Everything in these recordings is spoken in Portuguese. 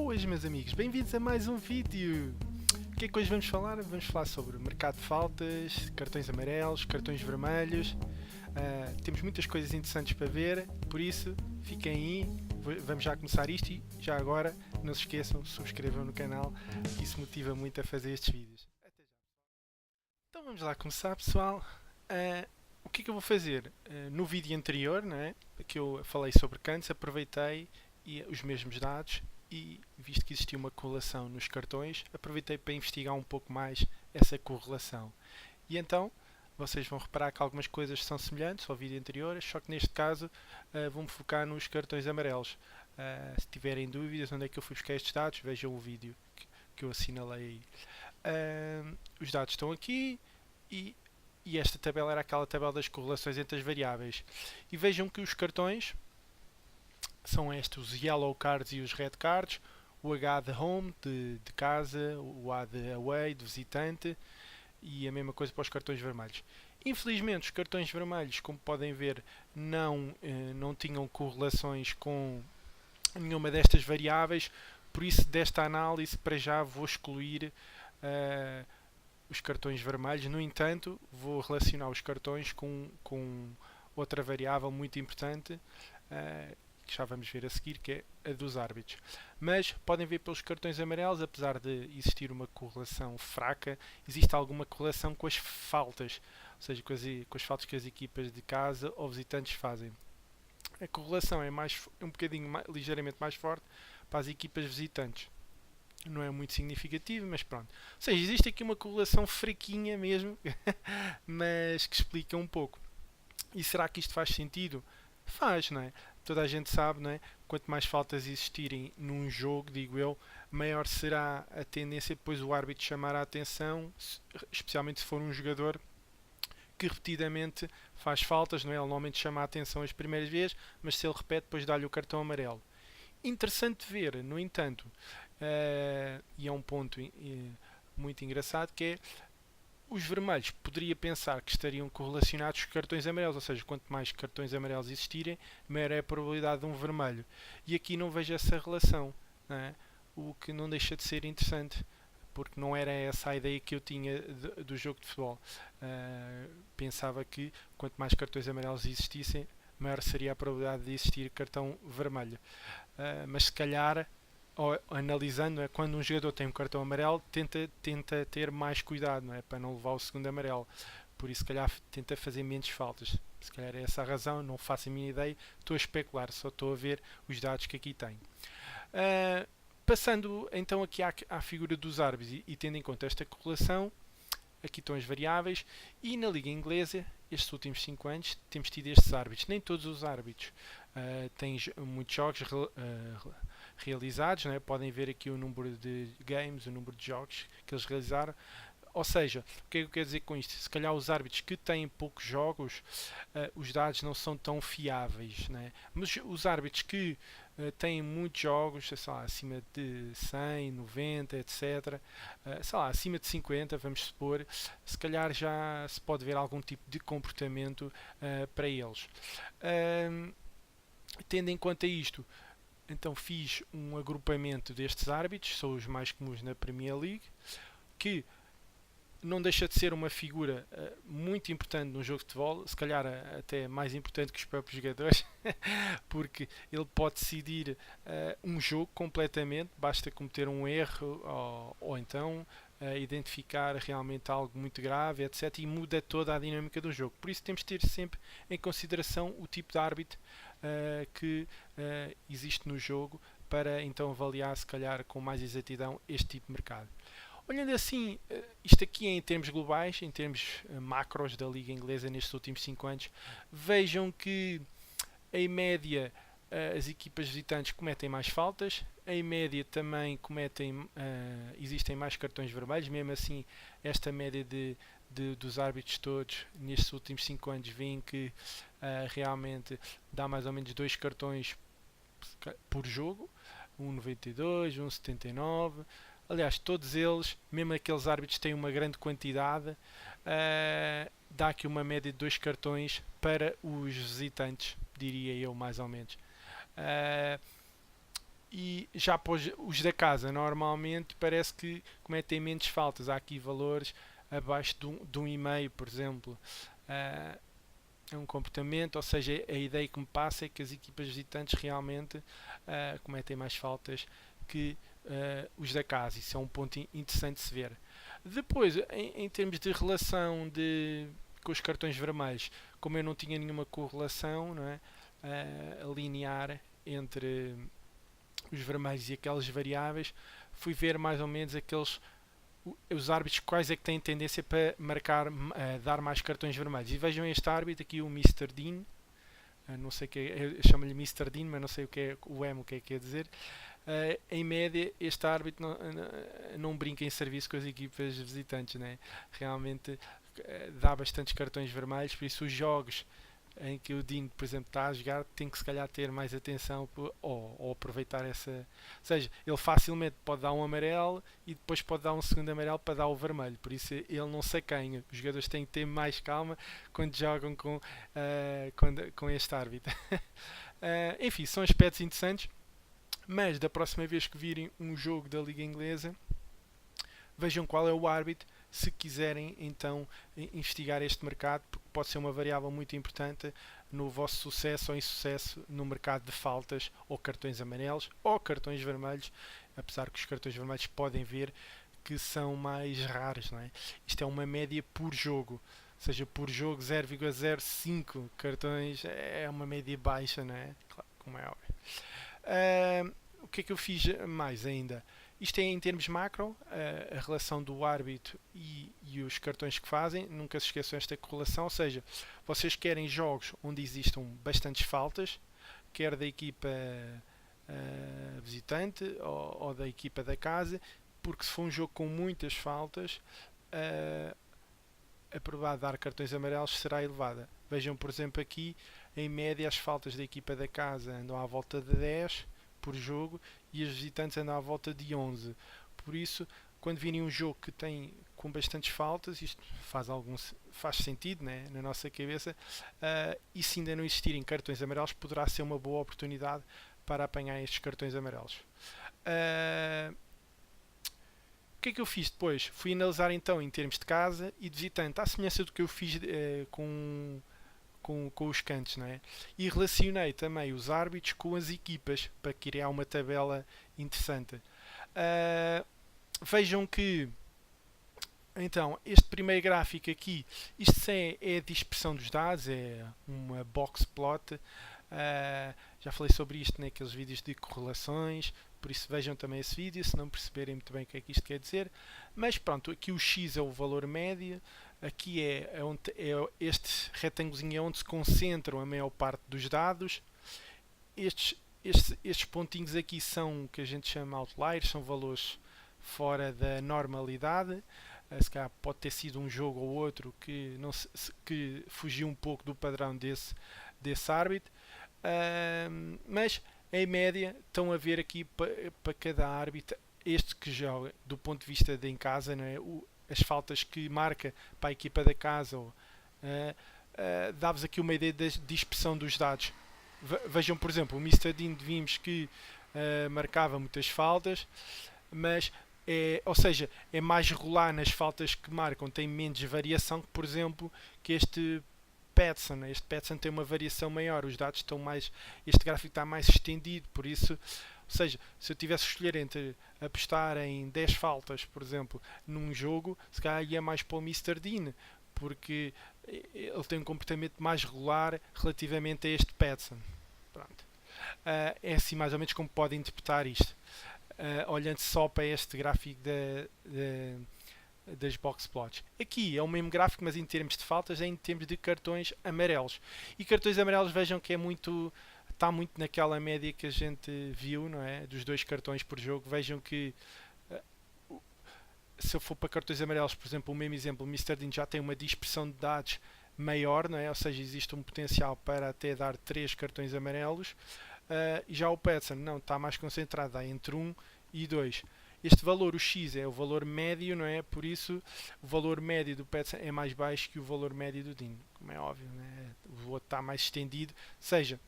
Boas, meus amigos, bem-vindos a mais um vídeo. O que é que hoje vamos falar? Vamos falar sobre mercado de faltas, cartões amarelos, cartões vermelhos. Temos muitas coisas interessantes para ver, por isso fiquem aí, vamos já começar isto e já agora não se esqueçam, subscrevam no canal, que isso motiva muito a fazer estes vídeos. Até já. Então vamos lá começar, pessoal. O que é que eu vou fazer? No vídeo anterior, né, que eu falei sobre cantos, aproveitei os mesmos dados e, visto que existia uma correlação nos cartões, aproveitei para investigar um pouco mais essa correlação. E então, vocês vão reparar que algumas coisas são semelhantes ao vídeo anterior, só que neste caso vou-me focar nos cartões amarelos. Se tiverem dúvidas onde é que eu fui buscar estes dados, vejam o vídeo que eu assinalei aí. Os dados estão aqui e esta tabela era aquela tabela das correlações entre as variáveis. E vejam que os cartões são estes, os yellow cards e os red cards, o H de home, de casa, o A de away, de visitante, e a mesma coisa para os cartões vermelhos. Infelizmente os cartões vermelhos, como podem ver, não tinham correlações com nenhuma destas variáveis, por isso desta análise para já vou excluir os cartões vermelhos. No entanto, vou relacionar os cartões com outra variável muito importante, que já vamos ver a seguir, que é a dos árbitros. Mas podem ver pelos cartões amarelos, apesar de existir uma correlação fraca, existe alguma correlação com as faltas, ou seja, com as faltas que as equipas de casa ou visitantes fazem. A correlação é um bocadinho ligeiramente mais forte para as equipas visitantes. Não é muito significativo, mas pronto. Ou seja, existe aqui uma correlação fraquinha mesmo, mas que explica um pouco. E será que isto faz sentido? Faz, não é? Toda a gente sabe, não é? Quanto mais faltas existirem num jogo, digo eu, maior será a tendência depois o árbitro chamar a atenção, especialmente se for um jogador que repetidamente faz faltas, não é? Ele normalmente chama a atenção as primeiras vezes, mas se ele repete, depois dá-lhe o cartão amarelo. Interessante ver, no entanto, e é um ponto muito engraçado, que é os vermelhos poderia pensar que estariam correlacionados com cartões amarelos, ou seja, quanto mais cartões amarelos existirem, maior é a probabilidade de um vermelho. E aqui não vejo essa relação, não é? O que não deixa de ser interessante, porque não era essa a ideia que eu tinha do jogo de futebol. Pensava que quanto mais cartões amarelos existissem, maior seria a probabilidade de existir cartão vermelho. Mas se calhar, analisando, quando um jogador tem um cartão amarelo, tenta ter mais cuidado, não é? Para não levar o segundo amarelo. Por isso, se calhar, tenta fazer menos faltas. Se calhar é essa a razão, não faço a minha ideia, estou a especular, só estou a ver os dados que aqui tenho. Passando então aqui à figura dos árbitros e tendo em conta esta correlação, aqui estão as variáveis, e na Liga Inglesa, estes últimos 5 anos, temos tido estes árbitros. Nem todos os árbitros têm muitos jogos realizados, não é? Podem ver aqui o número de games, o número de jogos que eles realizaram. Ou seja, o que é que eu quero dizer com isto? Se calhar os árbitros que têm poucos jogos, os dados não são tão fiáveis, não é? Mas os árbitros que têm muitos jogos, sei lá, acima de 100, 90, etc., sei lá, acima de 50, vamos supor, se calhar já se pode ver algum tipo de comportamento para eles. Tendo em conta isto, então fiz um agrupamento destes árbitros, são os mais comuns na Premier League, que não deixa de ser uma figura muito importante no jogo de futebol, se calhar até mais importante que os próprios jogadores, porque ele pode decidir um jogo completamente, basta cometer um erro ou então identificar realmente algo muito grave, etc. E muda toda a dinâmica do jogo. Por isso temos de ter sempre em consideração o tipo de árbitro que existe no jogo para então avaliar, se calhar, com mais exatidão este tipo de mercado. Olhando assim, isto aqui é em termos globais, em termos macros da Liga Inglesa nestes últimos 5 anos, vejam que em média as equipas visitantes cometem mais faltas, em média também existem mais cartões vermelhos, mesmo assim esta média dos árbitros todos nestes últimos 5 anos veem que realmente dá mais ou menos 2 cartões por jogo, 1,92, 1,79. Aliás, todos eles, mesmo aqueles árbitros que têm uma grande quantidade, dá aqui uma média de 2 cartões para os visitantes, diria eu, mais ou menos. E Já para os da casa, normalmente parece que cometem menos faltas. Há aqui valores abaixo de um e meio, por exemplo. Uh, é um comportamento, ou seja, a ideia que me passa é que as equipas visitantes realmente cometem mais faltas que os da casa. Isso é um ponto interessante de se ver. Depois, em termos de relação com os cartões vermelhos, como eu não tinha nenhuma correlação, não é, linear entre os vermelhos e aquelas variáveis, fui ver mais ou menos os árbitros quais é que têm tendência para marcar, dar mais cartões vermelhos. E vejam este árbitro aqui, o Mr. Dean, não sei o que é, eu chamo-lhe Mr. Dean, mas não sei o que é o M, o que é que quer dizer. Em média, este árbitro não brinca em serviço com as equipas visitantes, né? Realmente dá bastantes cartões vermelhos, por isso os jogos em que o Dean, por exemplo, está a jogar, tem que se calhar ter mais atenção ou aproveitar essa. Ou seja, ele facilmente pode dar um amarelo e depois pode dar um segundo amarelo para dar o vermelho. Por isso ele não se acanha. Os jogadores têm que ter mais calma quando jogam com este árbitro. Enfim, são aspectos interessantes. Mas da próxima vez que virem um jogo da Liga Inglesa, vejam qual é o árbitro, se quiserem então investigar este mercado, porque pode ser uma variável muito importante no vosso sucesso ou insucesso no mercado de faltas ou cartões amarelos ou cartões vermelhos, apesar que os cartões vermelhos podem ver que são mais raros, não é? Isto é uma média por jogo, ou seja, por jogo 0,05 cartões é uma média baixa, não é? Claro, como é óbvio. O que é que eu fiz mais ainda? Isto é em termos macro, a relação do árbitro e os cartões que fazem. Nunca se esqueçam esta correlação, ou seja, vocês querem jogos onde existam bastantes faltas, quer da equipa visitante ou da equipa da casa, porque se for um jogo com muitas faltas, a probabilidade de dar cartões amarelos será elevada. Vejam, por exemplo, aqui, em média, as faltas da equipa da casa andam à volta de 10 por jogo e as visitantes andam à volta de 11. Por isso, quando virem um jogo que tem com bastantes faltas, isto faz sentido, né, na nossa cabeça, e se ainda não existirem cartões amarelos, poderá ser uma boa oportunidade para apanhar estes cartões amarelos. O que é que eu fiz depois? Fui analisar então em termos de casa e de visitante, à semelhança do que eu fiz com os cantos, não é? E relacionei também os árbitros com as equipas para criar uma tabela interessante. Vejam que então este primeiro gráfico aqui, isto é a dispersão dos dados, é uma box plot. Já falei sobre isto naqueles vídeos de correlações, por isso vejam também esse vídeo se não perceberem muito bem o que é que isto quer dizer. Mas pronto, aqui o X é o valor médio. Aqui este retângulozinho é onde se concentram a maior parte dos dados. Estes pontinhos aqui são o que a gente chama outliers, são valores fora da normalidade. Se calhar pode ter sido um jogo ou outro que fugiu um pouco do padrão desse árbitro. Mas em média estão a ver aqui para cada árbitro, este que joga do ponto de vista de em casa, não é? As faltas que marca para a equipa da casa, dá-vos aqui uma ideia da dispersão dos dados. Vejam, por exemplo, o Mr. Dean vimos que marcava muitas faltas, mas ou seja, é mais regular nas faltas que marcam, tem menos variação que, por exemplo, que este Patson. Este Patson tem uma variação maior, os dados estão mais, este gráfico está mais estendido, por isso. Ou seja, se eu tivesse que escolher entre apostar em 10 faltas, por exemplo, num jogo, se calhar ia mais para o Mr. Dean, porque ele tem um comportamento mais regular relativamente a este Patson. Pronto. É assim mais ou menos como pode interpretar isto. Olhando só para este gráfico das box plots. Aqui é o mesmo gráfico, mas em termos de faltas, é em termos de cartões amarelos. E cartões amarelos, vejam que está muito naquela média que a gente viu, não é? Dos 2 cartões por jogo. Vejam que se eu for para cartões amarelos, por exemplo, o mesmo exemplo, o Mr. Dean já tem uma dispersão de dados maior, não é? Ou seja, existe um potencial para até dar 3 cartões amarelos. E já o Patson não, está mais concentrado, dá entre 1 e 2. Este valor, o X, é o valor médio, não é? Por isso, o valor médio do Patson é mais baixo que o valor médio do Dean, como é óbvio, não é? O outro está mais estendido. Ou seja,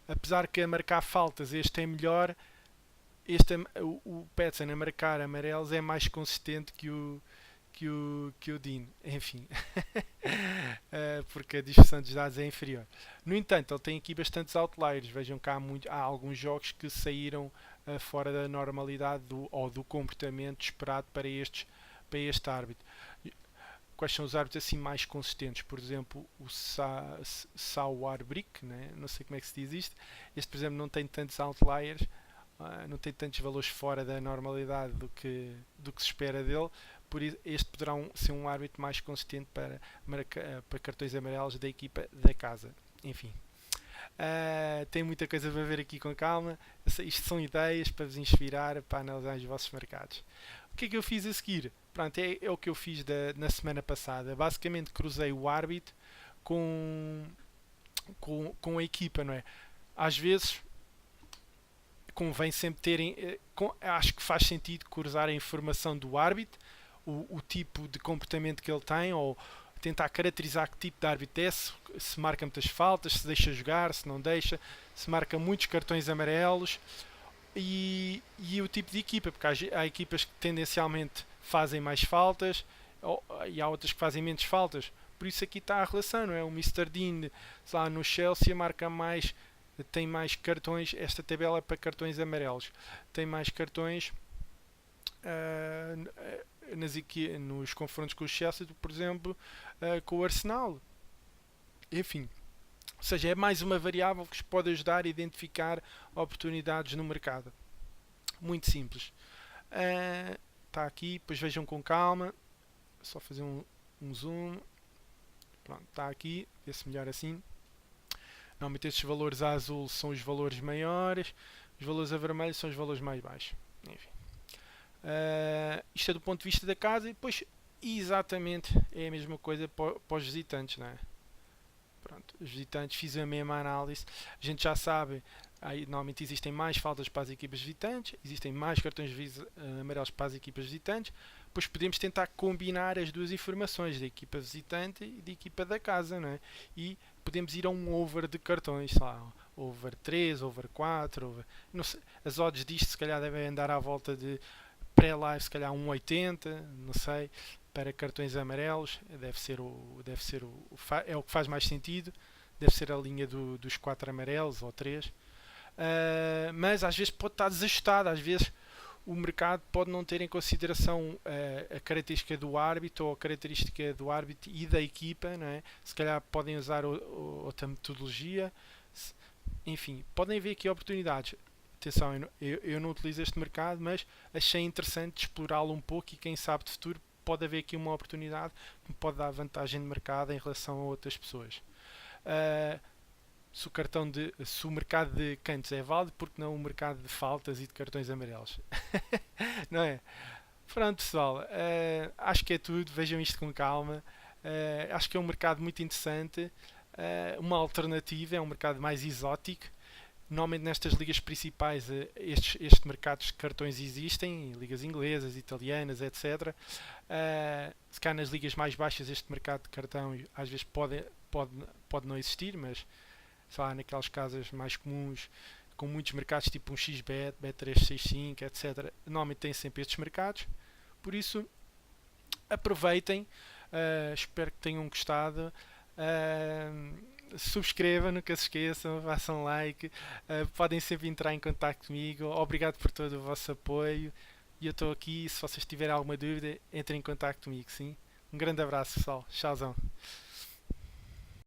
apesar que a marcar faltas este é melhor, o Peterson a marcar amarelos é mais consistente que o Dean. Enfim, porque a dispersão dos dados é inferior. No entanto, ele tem aqui bastantes outliers. Vejam que há alguns jogos que saíram fora da normalidade ou do comportamento esperado para este árbitro. Quais são os árbitros assim mais consistentes? Por exemplo, o Sawar Brick, né? Não sei como é que se diz isto. Este, por exemplo, não tem tantos outliers, não tem tantos valores fora da normalidade do que se espera dele. Por isso, este poderá ser um árbitro mais consistente para cartões amarelos da equipa da casa. Enfim, tem muita coisa para ver aqui com calma. Isto são ideias para vos inspirar para analisar os vossos mercados. O que é que eu fiz a seguir? Pronto, é o que eu fiz na semana passada. Basicamente cruzei o árbitro com a equipa, não é? Às vezes convém sempre terem. Acho que faz sentido cruzar a informação do árbitro, o tipo de comportamento que ele tem, ou tentar caracterizar que tipo de árbitro é, se marca muitas faltas, se deixa jogar, se não deixa, se marca muitos cartões amarelos e o tipo de equipa, porque há equipas que tendencialmente fazem mais faltas e há outras que fazem menos faltas. Por isso aqui está a relação, não é? O Mr. Dean lá no Chelsea marca mais, tem mais cartões, esta tabela é para cartões amarelos, tem mais cartões nos confrontos com o Chelsea, por exemplo, com o Arsenal. Enfim, ou seja, é mais uma variável que vos pode ajudar a identificar oportunidades no mercado. Muito simples. Está aqui, depois vejam com calma. Só fazer um zoom. Pronto, está aqui, vê-se melhor assim. Normalmente estes valores a azul são os valores maiores, os valores a vermelho são os valores mais baixos. Enfim. Isto é do ponto de vista da casa e depois exatamente é a mesma coisa para os visitantes, não é? Pronto, os visitantes, fiz a mesma análise. A gente já sabe, normalmente existem mais faltas para as equipas visitantes, existem mais cartões amarelos para as equipas visitantes. Depois podemos tentar combinar as duas informações, da equipa visitante e da equipa da casa, não é? E podemos ir a um over de cartões, sei lá, over 3, over 4, não sei, as odds disto se calhar devem andar à volta de pré-live, se calhar 1,80, não sei, para cartões amarelos, é o que faz mais sentido, deve ser a linha dos 4 amarelos ou 3, mas às vezes pode estar desajustado, às vezes o mercado pode não ter em consideração a característica do árbitro ou a característica do árbitro e da equipa, não é? Se calhar podem usar outra metodologia, enfim, podem ver aqui oportunidades. Atenção, eu não utilizo este mercado, mas achei interessante explorá-lo um pouco e quem sabe de futuro pode haver aqui uma oportunidade que me pode dar vantagem de mercado em relação a outras pessoas. Se o mercado de cantos é válido, porque não o mercado de faltas e de cartões amarelos? Não é? Pronto, pessoal, acho que é tudo. Vejam isto com calma. Acho que é um mercado muito interessante, uma alternativa, é um mercado mais exótico. Normalmente nestas ligas principais estes mercados de cartões existem, ligas inglesas, italianas, etc. Se calhar nas ligas mais baixas este mercado de cartão às vezes pode não existir, mas sei lá, naquelas casas mais comuns, com muitos mercados tipo um XBet, Bet365, etc. Normalmente tem sempre estes mercados. Por isso, aproveitem. Espero que tenham gostado. Subscrevam, nunca se esqueçam, façam like, podem sempre entrar em contato comigo. Obrigado por todo o vosso apoio e eu estou aqui. Se vocês tiverem alguma dúvida, entrem em contato comigo, sim? Um grande abraço, pessoal. Tchauzão.